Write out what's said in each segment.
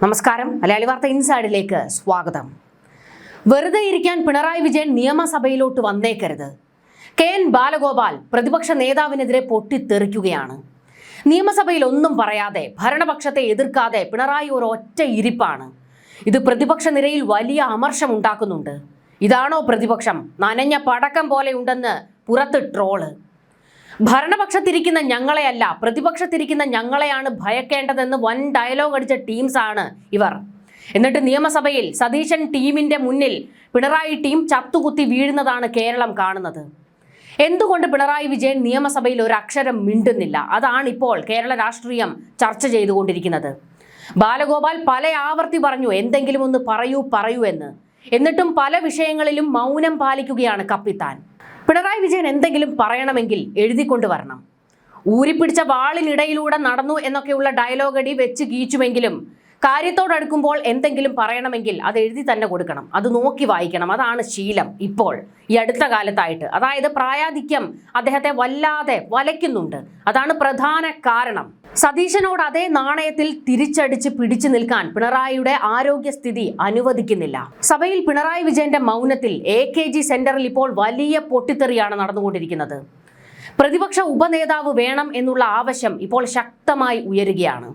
നമസ്കാരം. മലയാളി വാർത്ത ഇൻസൈഡിലേക്ക് സ്വാഗതം. വെറുതെ ഇരിക്കാൻ പിണറായി വിജയൻ നിയമസഭയിലോട്ട് വന്നേക്കരുത്. കെ.എൻ. ബാലഗോപാൽ പ്രതിപക്ഷ നേതാവിനെതിരെ പൊട്ടിത്തെറിക്കുകയാണ്. നിയമസഭയിൽ ഒന്നും പറയാതെ ഭരണപക്ഷത്തെ എതിർക്കാതെ പിണറായി ഒരൊറ്റ ഇരിപ്പാണ്. ഇത് പ്രതിപക്ഷ നിരയിൽ വലിയ അമർഷം ഉണ്ടാക്കുന്നുണ്ട്. ഇതാണോ പ്രതിപക്ഷം? നനഞ്ഞ പടക്കം പോലെ ഉണ്ടെന്ന് പുറത്ത് ട്രോള്. ഭരണപക്ഷത്തിരിക്കുന്ന ഞങ്ങളെയല്ല, പ്രതിപക്ഷത്തിരിക്കുന്ന ഞങ്ങളെയാണ് ഭയക്കേണ്ടതെന്ന് വൻ ഡയലോഗ് അടിച്ച ടീംസാണ് ഇവർ. എന്നിട്ട് നിയമസഭയിൽ സതീശൻ ടീമിന്റെ മുന്നിൽ പിണറായി ടീം ചത്തുകുത്തി വീഴുന്നതാണ് കേരളം കാണുന്നത്. എന്തുകൊണ്ട് പിണറായി വിജയൻ നിയമസഭയിൽ ഒരു അക്ഷരം മിണ്ടുന്നില്ല? അതാണ് ഇപ്പോൾ കേരള രാഷ്ട്രീയം ചർച്ച ചെയ്തുകൊണ്ടിരിക്കുന്നത്. ബാലഗോപാൽ പല ആവർത്തി പറഞ്ഞു എന്തെങ്കിലും ഒന്ന് പറയൂ എന്ന്. എന്നിട്ടും പല വിഷയങ്ങളിലും മൗനം പാലിക്കുകയാണ് കപ്പിത്താൻ. പിണറായി വിജയൻ എന്തെങ്കിലും പറയണമെങ്കിൽ എഴുതിക്കൊണ്ട് വരണം. ഊരിപ്പിടിച്ച വാളിനിടയിലൂടെ നടന്നു എന്നൊക്കെയുള്ള ഡയലോഗ് അടി വെച്ച് കീച്ചുമെങ്കിലും കാര്യത്തോടടുക്കുമ്പോൾ എന്തെങ്കിലും പറയണമെങ്കിൽ അത് എഴുതി തന്നെ കൊടുക്കണം. അത് നോക്കി വായിക്കണം. അതാണ് ശീലം ഇപ്പോൾ ഈ അടുത്ത കാലത്തായിട്ട്. അതായത് പ്രായാധിക്യം അദ്ദേഹത്തെ വല്ലാതെ വലയ്ക്കുന്നുണ്ട്. അതാണ് പ്രധാന കാരണം. സതീശനോട് അതേ നാണയത്തിൽ തിരിച്ചടിച്ച് പിടിച്ചു നിൽക്കാൻ പിണറായിയുടെ ആരോഗ്യസ്ഥിതി അനുവദിക്കുന്നില്ല. സഭയിൽ പിണറായി വിജയന്റെ മൗനത്തിൽ AKG സെന്ററിൽ ഇപ്പോൾ വലിയ പൊട്ടിത്തെറിയാണ് നടന്നുകൊണ്ടിരിക്കുന്നത്. പ്രതിപക്ഷ ഉപനേതാവ് വേണം എന്നുള്ള ആവശ്യം ഇപ്പോൾ ശക്തമായി ഉയരുകയാണ്.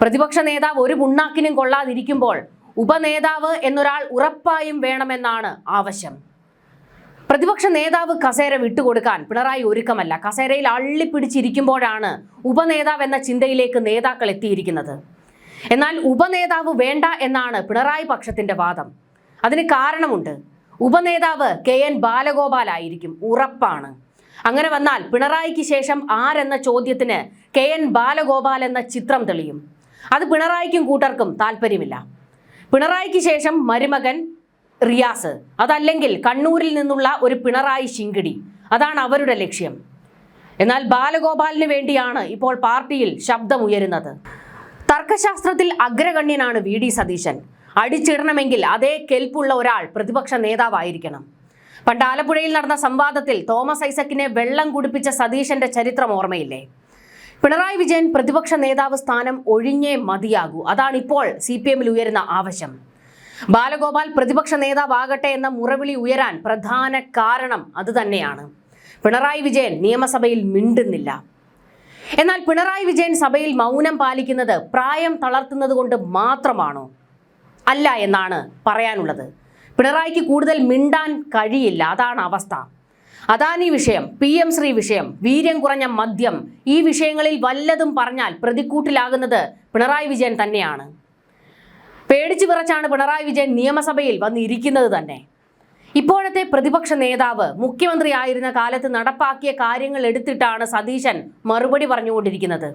പ്രതിപക്ഷ നേതാവ് ഒരു പുണ്ണാക്കിനും കൊള്ളാതിരിക്കുമ്പോൾ ഉപനേതാവ് എന്നൊരാൾ ഉറപ്പായും വേണമെന്നാണ് ആവശ്യം. പ്രതിപക്ഷ നേതാവ് കസേര വിട്ടുകൊടുക്കാൻ പിണറായി ഒരുക്കമല്ല. കസേരയിൽ അള്ളിപ്പിടിച്ചിരിക്കുമ്പോഴാണ് ഉപനേതാവ് എന്ന ചിന്തയിലേക്ക് നേതാക്കൾ എത്തിയിരിക്കുന്നത്. എന്നാൽ ഉപനേതാവ് വേണ്ട എന്നാണ് പിണറായി പക്ഷത്തിന്റെ വാദം. അതിന് കാരണമുണ്ട്. ഉപനേതാവ് K.N. ബാലഗോപാൽ ആയിരിക്കും, ഉറപ്പാണ്. അങ്ങനെ വന്നാൽ പിണറായിക്ക് ശേഷം ആരെന്ന ചോദ്യത്തിന് K.N. ബാലഗോപാൽ എന്ന ചിത്രം തെളിയും. അത് പിണറായിക്കും കൂട്ടർക്കും താല്പര്യമില്ല. പിണറായിക്ക് ശേഷം മരുമകൻ റിയാസ്, അതല്ലെങ്കിൽ കണ്ണൂരിൽ നിന്നുള്ള ഒരു പിണറായി ശിങ്കിടി, അതാണ് അവരുടെ ലക്ഷ്യം. എന്നാൽ ബാലഗോപാലിന് വേണ്ടിയാണ് ഇപ്പോൾ പാർട്ടിയിൽ ശബ്ദമുയരുന്നത്. തർക്കശാസ്ത്രത്തിൽ അഗ്രഗണ്യനാണ് VD സതീശൻ. അടിച്ചിടണമെങ്കിൽ അതേ കെൽപ്പുള്ള ഒരാൾ പ്രതിപക്ഷ നേതാവായിരിക്കണം. പണ്ട് ആലപ്പുഴയിൽ നടന്ന സംവാദത്തിൽ തോമസ് ഐസക്കിനെ വെള്ളം കുടിപ്പിച്ച സതീശന്റെ ചരിത്രം ഓർമ്മയില്ലേ? പിണറായി വിജയൻ പ്രതിപക്ഷ നേതാവ് സ്ഥാനം ഒഴിഞ്ഞേ മതിയാകൂ. അതാണ് ഇപ്പോൾ CPM ഉയരുന്ന ആവശ്യം. ബാലഗോപാൽ പ്രതിപക്ഷ നേതാവാകട്ടെ എന്ന മുറവിളി ഉയരാൻ പ്രധാന കാരണം അതുതന്നെയാണ്. പിണറായി വിജയൻ നിയമസഭയിൽ മിണ്ടുന്നില്ല. എന്നാൽ പിണറായി വിജയൻ സഭയിൽ മൗനം പാലിക്കുന്നത് പ്രായം തളർത്തുന്നത് കൊണ്ട് മാത്രമാണോ? അല്ല എന്നാണ് പറയാനുള്ളത്. പിണറായിക്ക് കൂടുതൽ മിണ്ടാൻ കഴിയില്ല, അതാണ് അവസ്ഥ. അദാനി വിഷയം, PM ശ്രീ വിഷയം, വീര്യം കുറഞ്ഞ മദ്യം, ഈ വിഷയങ്ങളിൽ വല്ലതും പറഞ്ഞാൽ പ്രതിക്കൂട്ടിലാകുന്നത് പിണറായി വിജയൻ തന്നെയാണ്. പേടിച്ചു വിറച്ചാണ് പിണറായി വിജയൻ നിയമസഭയിൽ വന്നിരിക്കുന്നത് തന്നെ. ഇപ്പോഴത്തെ പ്രതിപക്ഷ നേതാവ് മുഖ്യമന്ത്രി ആയിരുന്ന കാലത്ത് നടപ്പാക്കിയ കാര്യങ്ങൾ എടുത്തിട്ടാണ് സതീശൻ മറുപടി പറഞ്ഞുകൊണ്ടിരിക്കുന്നത്.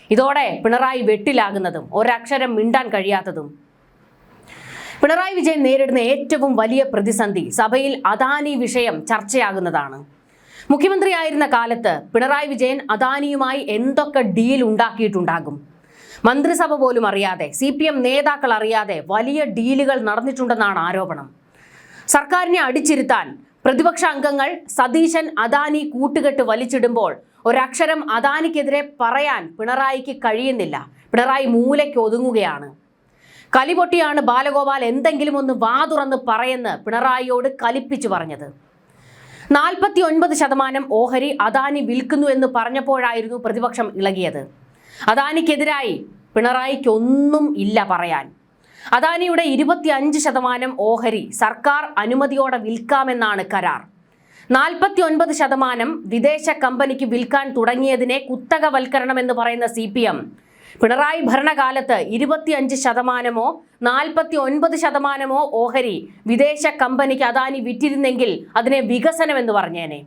ഇതോടെ പിണറായി വെട്ടിലാകുന്നതും ഒരക്ഷരം മിണ്ടാൻ കഴിയാത്തതും. പിണറായി വിജയൻ നേരിടുന്ന ഏറ്റവും വലിയ പ്രതിസന്ധി സഭയിൽ അദാനി വിഷയം ചർച്ചയാകുന്നതാണ്. മുഖ്യമന്ത്രിയായിരുന്ന കാലത്ത് പിണറായി വിജയൻ അദാനിയുമായി എന്തൊക്കെ ഡീൽ ഉണ്ടാക്കിയിട്ടുണ്ടാകും? മന്ത്രിസഭ പോലും അറിയാതെ, CPM നേതാക്കൾ അറിയാതെ വലിയ ഡീലുകൾ നടന്നിട്ടുണ്ടെന്നാണ് ആരോപണം. സർക്കാരിനെ അടിച്ചിരുത്താൻ പ്രതിപക്ഷ അംഗങ്ങൾ സതീശൻ അദാനി കൂട്ടുകെട്ട് വലിച്ചിടുമ്പോൾ ഒരക്ഷരം അദാനിക്കെതിരെ പറയാൻ പിണറായിക്ക് കഴിയുന്നില്ല. പിണറായി മൂലയ്ക്ക് ഒതുങ്ങുകയാണ്. കലിപൊട്ടിയാണ് ബാലഗോപാൽ എന്തെങ്കിലും ഒന്ന് വാതുറന്ന് പറയുന്ന പിണറായിയോട് കലിപ്പിച്ചു പറഞ്ഞത്. 49% ഓഹരി അദാനി വിൽക്കുന്നു എന്ന് പറഞ്ഞപ്പോഴായിരുന്നു പ്രതിപക്ഷം ഇളകിയത്. അദാനിക്കെതിരായി പിണറായിക്ക് ഒന്നും ഇല്ല പറയാൻ. അദാനിയുടെ 25% ഓഹരി സർക്കാർ അനുമതിയോടെ വിൽക്കാമെന്നാണ് കരാർ. 49% വിദേശ കമ്പനിക്ക് വിൽക്കാൻ തുടങ്ങിയതിനെ കുത്തകവൽക്കരണം എന്ന് പറയുന്ന CPM പിണറായി ഭരണകാലത്ത് 25%മോ 49%മോ ഓഹരി വിദേശ കമ്പനിക്ക് അദാനി വിറ്റിരുന്നെങ്കിൽ അതിനെ വികസനം എന്ന് പറഞ്ഞേനെ.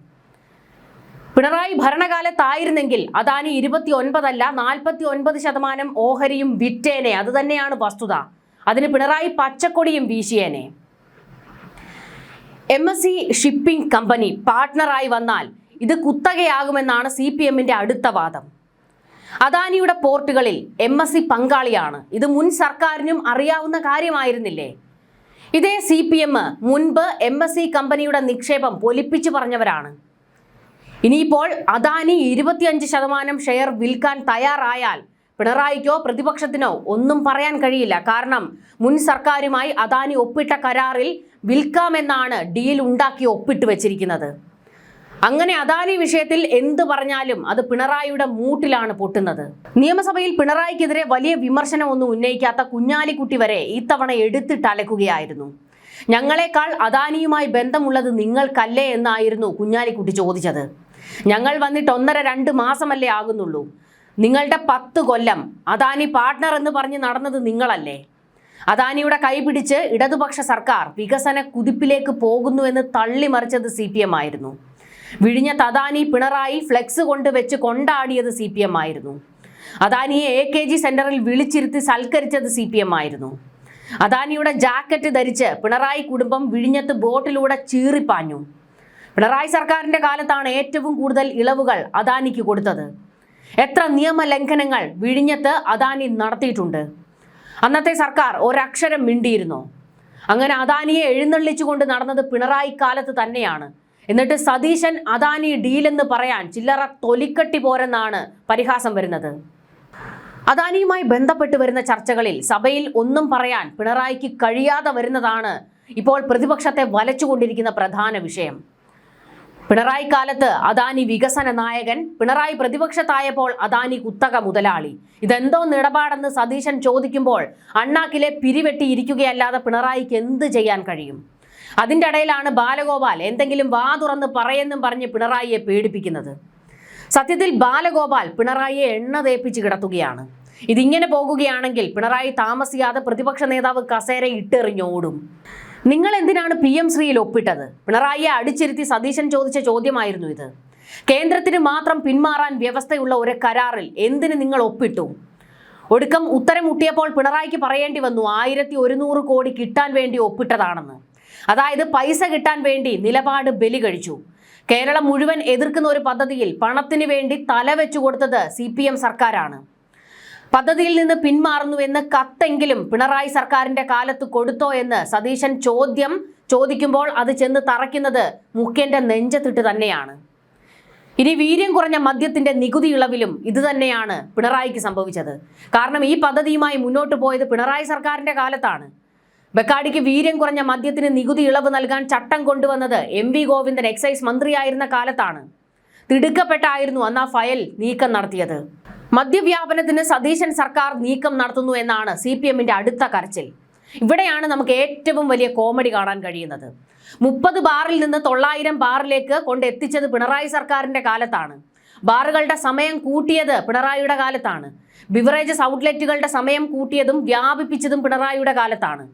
പിണറായി ഭരണകാലത്തായിരുന്നെങ്കിൽ അദാനി 29 അല്ല 49% ഓഹരിയും വിറ്റേനെ. അത് തന്നെയാണ് വസ്തുത. അതിന് പിണറായി പച്ചക്കൊടിയും വീശിയേനെ. MSC ഷിപ്പിംഗ് കമ്പനി പാർട്ട്ണറായി വന്നാൽ ഇത് കുത്തകയാകുമെന്നാണ് CPMന്റെ അടുത്ത വാദം. അദാനിയുടെ പോർട്ടുകളിൽ MSC പങ്കാളിയാണ്. ഇത് മുൻ സർക്കാരിനും അറിയാവുന്ന കാര്യമായിരുന്നില്ലേ? ഇതേ CPM മുൻപ് MSC കമ്പനിയുടെ നിക്ഷേപം പൊലിപ്പിച്ചു പറഞ്ഞവരാണ്. ഇനിയിപ്പോൾ അദാനി 25% ഷെയർ വിൽക്കാൻ തയ്യാറായാൽ പിണറായിക്കോ പ്രതിപക്ഷത്തിനോ ഒന്നും പറയാൻ കഴിയില്ല. കാരണം മുൻ സർക്കാരുമായി അദാനി ഒപ്പിട്ട കരാറിൽ വിൽക്കാമെന്നാണ് ഡീൽ ഉണ്ടാക്കി ഒപ്പിട്ട് വെച്ചിരിക്കുന്നത്. അങ്ങനെ അദാനി വിഷയത്തിൽ എന്ത് പറഞ്ഞാലും അത് പിണറായിയുടെ മൂട്ടിലാണ് പൊട്ടുന്നത്. നിയമസഭയിൽ പിണറായിക്കെതിരെ വലിയ വിമർശനമൊന്നും ഉന്നയിക്കാത്ത കുഞ്ഞാലിക്കുട്ടി വരെ ഇത്തവണ എടുത്തിട്ടലക്കുകയായിരുന്നു. ഞങ്ങളെക്കാൾ അദാനിയുമായി ബന്ധമുള്ളത് നിങ്ങൾക്കല്ലേ എന്നായിരുന്നു കുഞ്ഞാലിക്കുട്ടി ചോദിച്ചത്. ഞങ്ങൾ വന്നിട്ട് 1.5-2 മാസമല്ലേ ആകുന്നുള്ളൂ. നിങ്ങളുടെ 10 കൊല്ലം അദാനി പാർട്ട്ണർ എന്ന് പറഞ്ഞ് നടന്നത് നിങ്ങളല്ലേ. അദാനിയുടെ കൈപിടിച്ച് ഇടതുപക്ഷ സർക്കാർ വികസന കുതിപ്പിലേക്ക് പോകുന്നുവെന്ന് തള്ളിമറിച്ചത് CPM ആയിരുന്നു. വിഴിഞ്ഞത്ത് അദാനി പിണറായി ഫ്ലെക്സ് കൊണ്ട് വെച്ച് കൊണ്ടാടിയത് CPM ആയിരുന്നു. അദാനിയെ AKG സെന്ററിൽ വിളിച്ചിരുത്തി സൽക്കരിച്ചത് CPM ആയിരുന്നു. അദാനിയുടെ ജാക്കറ്റ് ധരിച്ച് പിണറായി കുടുംബം വിഴിഞ്ഞത്ത് ബോട്ടിലൂടെ ചീറിപ്പാഞ്ഞു. പിണറായി സർക്കാരിന്റെ കാലത്താണ് ഏറ്റവും കൂടുതൽ ഇളവുകൾ അദാനിക്ക് കൊടുത്തത്. എത്ര നിയമലംഘനങ്ങൾ വിഴിഞ്ഞത്ത് അദാനി നടത്തിയിട്ടുണ്ട്. അന്നത്തെ സർക്കാർ ഒരക്ഷരം മിണ്ടിയിരുന്നോ? അങ്ങനെ അദാനിയെ എഴുന്നള്ളിച്ചുകൊണ്ട് നടന്നത് പിണറായി കാലത്ത് തന്നെയാണ്. എന്നിട്ട് സതീശൻ അദാനി ഡീലെന്ന് പറയാൻ ചില്ലറ തൊലിക്കട്ടി പോരെന്നാണ് പരിഹാസം വരുന്നത്. അദാനിയുമായി ബന്ധപ്പെട്ട് വരുന്ന ചർച്ചകളിൽ സഭയിൽ ഒന്നും പറയാൻ പിണറായിക്ക് കഴിയാതെ വരുന്നതാണ് ഇപ്പോൾ പ്രതിപക്ഷത്തെ വലച്ചുകൊണ്ടിരിക്കുന്ന പ്രധാന വിഷയം. പിണറായി കാലത്ത് അദാനി വികസന നായകൻ, പിണറായി പ്രതിപക്ഷത്തായപ്പോൾ അദാനി കുത്തക മുതലാളി. ഇതെന്തോ നിടപാടെന്ന് സതീശൻ ചോദിക്കുമ്പോൾ അണ്ണാക്കിലെ പിരിവെട്ടിയിരിക്കുകയല്ലാതെ പിണറായിക്ക് എന്ത് ചെയ്യാൻ കഴിയും? അതിൻ്റെ ഇടയിലാണ് ബാലഗോപാൽ എന്തെങ്കിലും വാ തുറന്ന് പറയുമെന്നും പറഞ്ഞ് പിണറായിയെ പേടിപ്പിക്കുന്നത്. സത്യത്തിൽ ബാലഗോപാൽ പിണറായിയെ എണ്ണ തേപ്പിച്ച് കിടത്തുകയാണ്. ഇതിങ്ങനെ പോകുകയാണെങ്കിൽ പിണറായി താമസിയാതെ പ്രതിപക്ഷ നേതാവ് കസേര ഇട്ടെറിഞ്ഞോടും. നിങ്ങൾ എന്തിനാണ് PM ശ്രീയിൽ ഒപ്പിട്ടത്? പിണറായിയെ അടിച്ചിരുത്തി സതീശൻ ചോദിച്ച ചോദ്യമായിരുന്നു ഇത്. കേന്ദ്രത്തിന് മാത്രം പിന്മാറാൻ വ്യവസ്ഥയുള്ള ഒരു കരാറിൽ എന്തിന് നിങ്ങൾ ഒപ്പിട്ടു? ഒടുക്കം ഉത്തരം മുട്ടിയപ്പോൾ പിണറായിക്ക് പറയേണ്ടി വന്നു 1100 കോടി കിട്ടാൻ വേണ്ടി ഒപ്പിട്ടതാണെന്ന്. അതായത് പൈസ കിട്ടാൻ വേണ്ടി നിലപാട് ബലി കഴിച്ചു. കേരളം മുഴുവൻ എതിർക്കുന്ന ഒരു പദ്ധതിയിൽ പണത്തിന് വേണ്ടി തല വെച്ചു കൊടുത്തത് CPM സർക്കാരാണ്. പദ്ധതിയിൽ നിന്ന് പിന്മാറുന്നുവെന്ന് കത്തെങ്കിലും പിണറായി സർക്കാരിന്റെ കാലത്ത് കൊടുത്തോ എന്ന് സതീശൻ ചോദിക്കുമ്പോൾ അത് ചെന്ന് തറയ്ക്കുന്നത് മുഖ്യന്റെ നെഞ്ചത്തിട്ട് തന്നെയാണ്. ഇനി വീര്യം കുറഞ്ഞ മദ്യത്തിന്റെ നികുതി ഇളവിലും ഇത് തന്നെയാണ് പിണറായിക്ക് സംഭവിച്ചത്. കാരണം ഈ പദ്ധതിയുമായി മുന്നോട്ട് പോയത് പിണറായി സർക്കാരിന്റെ കാലത്താണ്. ബെക്കാഡിക്ക് വീര്യം കുറഞ്ഞ മദ്യത്തിന് നികുതി ഇളവ് നൽകാൻ ചട്ടം കൊണ്ടുവന്നത് MV ഗോവിന്ദൻ എക്സൈസ് മന്ത്രിയായിരുന്ന കാലത്താണ്. തിടുക്കപ്പെട്ടായിരുന്നു അന്ന് ആ ഫയൽ നീക്കം നടത്തിയത്. മദ്യവ്യാപനത്തിന് സതീശൻ സർക്കാർ നീക്കം നടത്തുന്നു എന്നാണ് CPMന്റെ അടുത്ത കരച്ചിൽ. ഇവിടെയാണ് നമുക്ക് ഏറ്റവും വലിയ കോമഡി കാണാൻ കഴിയുന്നത്. 30 ബാറിൽ നിന്ന് 900 ബാറിലേക്ക് കൊണ്ടെത്തിച്ചത് പിണറായി സർക്കാരിന്റെ കാലത്താണ്. ബാറുകളുടെ സമയം കൂട്ടിയത് പിണറായിയുടെ കാലത്താണ്. ബിവറേജസ് ഔട്ട്ലെറ്റുകളുടെ സമയം കൂട്ടിയതും വ്യാപിപ്പിച്ചതും പിണറായിയുടെ കാലത്താണ്.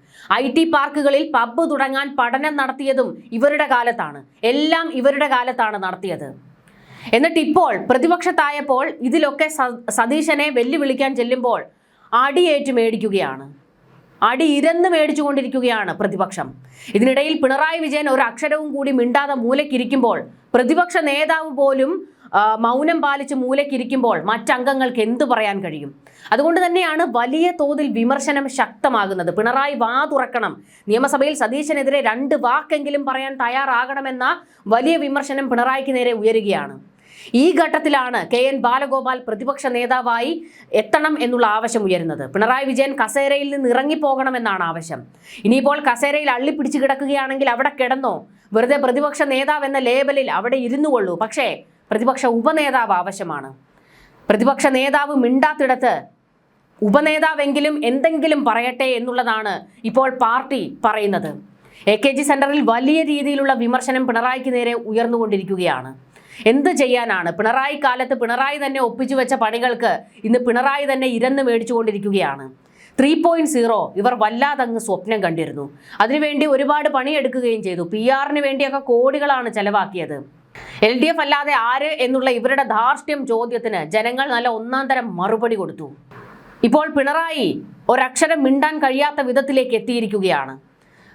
IT പാർക്കുകളിൽ പബ്ബ് തുടങ്ങാൻ പഠനം നടത്തിയതും ഇവരുടെ കാലത്താണ്. എല്ലാം ഇവരുടെ കാലത്താണ് നടത്തിയത്. എന്നിട്ട് ഇപ്പോൾ പ്രതിപക്ഷത്തായപ്പോൾ ഇതിലൊക്കെ സതീശനെ വെല്ലുവിളിക്കാൻ ചെല്ലുമ്പോൾ അടിയേറ്റ് മേടിക്കുകയാണ്. അടി ഇരന്ന് മേടിച്ചുകൊണ്ടിരിക്കുകയാണ് പ്രതിപക്ഷം. ഇതിനിടയിൽ പിണറായി വിജയൻ ഒരു അക്ഷരവും കൂടി മിണ്ടാതെ മൂലക്കിരിക്കുമ്പോൾ, പ്രതിപക്ഷ നേതാവ് പോലും മൗനം പാലിച്ച് മൂലക്കിരിക്കുമ്പോൾ മറ്റംഗങ്ങൾക്ക് എന്തു പറയാൻ കഴിയും? അതുകൊണ്ട് തന്നെയാണ് വലിയ തോതിൽ വിമർശനം ശക്തമാകുന്നത്. പിണറായി വാ തുറക്കണം, നിയമസഭയിൽ സതീശനെതിരെ 2 വാക്കെങ്കിലും പറയാൻ തയ്യാറാകണമെന്ന വലിയ വിമർശനം പിണറായിക്ക് നേരെ ഉയരുകയാണ്. ഈ ഘട്ടത്തിലാണ് KN ബാലഗോപാൽ പ്രതിപക്ഷ നേതാവായി എത്തണം എന്നുള്ള ആവശ്യം ഉയരുന്നത്. പിണറായി വിജയൻ കസേരയിൽ നിന്ന് ഇറങ്ങിപ്പോകണമെന്നാണ് ആവശ്യം. ഇനിയിപ്പോൾ കസേരയിൽ അള്ളിപ്പിടിച്ച് കിടക്കുകയാണെങ്കിൽ അവിടെ കിടന്നോ, വെറുതെ പ്രതിപക്ഷ നേതാവ് എന്ന ലേബലിൽ അവിടെ ഇരുന്നുകൊള്ളൂ. പക്ഷേ പ്രതിപക്ഷ ഉപനേതാവ് ആവശ്യമാണ്. പ്രതിപക്ഷ നേതാവ് മിണ്ടാത്തിടത്ത് ഉപനേതാവെങ്കിലും എന്തെങ്കിലും പറയട്ടെ എന്നുള്ളതാണ് ഇപ്പോൾ പാർട്ടി പറയുന്നത്. AKG സെന്ററിൽ വലിയ രീതിയിലുള്ള വിമർശനം പിണറായിക്ക് നേരെ ഉയർന്നുകൊണ്ടിരിക്കുകയാണ്. എന്ത് ചെയ്യാനാണ്? പിണറായി കാലത്ത് പിണറായി തന്നെ ഒപ്പിച്ചു വെച്ച പണികൾക്ക് ഇന്ന് പിണറായി തന്നെ ഇരന്ന് മേടിച്ചുകൊണ്ടിരിക്കുകയാണ്. 3.0 ഇവർ വല്ലാതങ്ങ് സ്വപ്നം കണ്ടിരുന്നു. അതിനുവേണ്ടി ഒരുപാട് പണിയെടുക്കുകയും ചെയ്തു. PR-ന് വേണ്ടിയൊക്കെ കോടികളാണ് ചെലവാക്കിയത്. LDF അല്ലാതെ ആര് എന്നുള്ള ഇവരുടെ ധാർഷ്ട്യം ചോദ്യത്തിന് ജനങ്ങൾ നല്ല ഒന്നാന്തരം മറുപടി കൊടുത്തു. ഇപ്പോൾ പിണറായി ഒരക്ഷരം മിണ്ടാൻ കഴിയാത്ത വിധത്തിലേക്ക് എത്തിയിരിക്കുകയാണ്.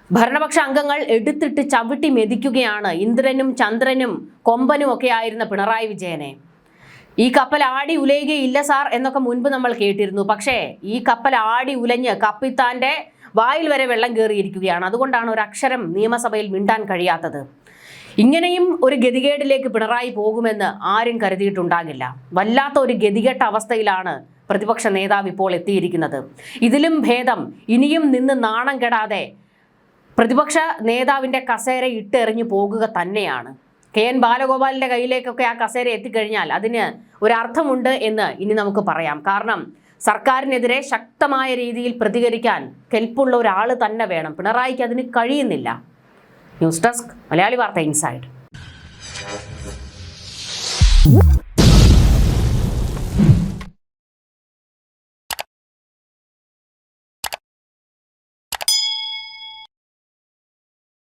ഭരണപക്ഷ അംഗങ്ങൾ എടുത്തിട്ട് ചവിട്ടി മെതിക്കുകയാണ് ഇന്ദ്രനും ചന്ദ്രനും കൊമ്പനും ഒക്കെ ആയിരുന്ന പിണറായി വിജയനെ. ഈ കപ്പൽ ആടി ഉലയുകയില്ല സാർ എന്നൊക്കെ മുൻപ് നമ്മൾ കേട്ടിരുന്നു. പക്ഷേ ഈ കപ്പൽ ആടി ഉലഞ്ഞ് കപ്പിത്താന്റെ വായിൽ വരെ വെള്ളം കയറിയിരിക്കുകയാണ്. അതുകൊണ്ടാണ് ഒരക്ഷരം നിയമസഭയിൽ മിണ്ടാൻ കഴിയാത്തത്. ഇങ്ങനെയും ഒരു ഗതികേടിലേക്ക് പിണറായി പോകുമെന്ന് ആരും കരുതിയിട്ടുണ്ടാകില്ല. വല്ലാത്ത ഒരു ഗതികെട്ട അവസ്ഥയിലാണ് പ്രതിപക്ഷ നേതാവ് ഇപ്പോൾ എത്തിയിരിക്കുന്നത്. ഇതിലും ഭേദം ഇനിയും നിന്ന് നാണം കെടാതെ പ്രതിപക്ഷ നേതാവിൻ്റെ കസേര ഇട്ടെറിഞ്ഞു പോകുക തന്നെയാണ്. കെ.എൻ. ബാലഗോപാലിൻ്റെ കയ്യിലേക്കൊക്കെ ആ കസേര എത്തിക്കഴിഞ്ഞാൽ അതിന് ഒരർത്ഥമുണ്ട് എന്ന് ഇനി നമുക്ക് പറയാം. കാരണം സർക്കാരിനെതിരെ ശക്തമായ രീതിയിൽ പ്രതികരിക്കാൻ കെൽപ്പുള്ള ഒരാൾ തന്നെ വേണം. പിണറായിക്ക് അതിന് കഴിയുന്നില്ല. ന്യൂസ് ഡെസ്ക് മലയാളി വാർത്ത ഇൻസൈഡ്.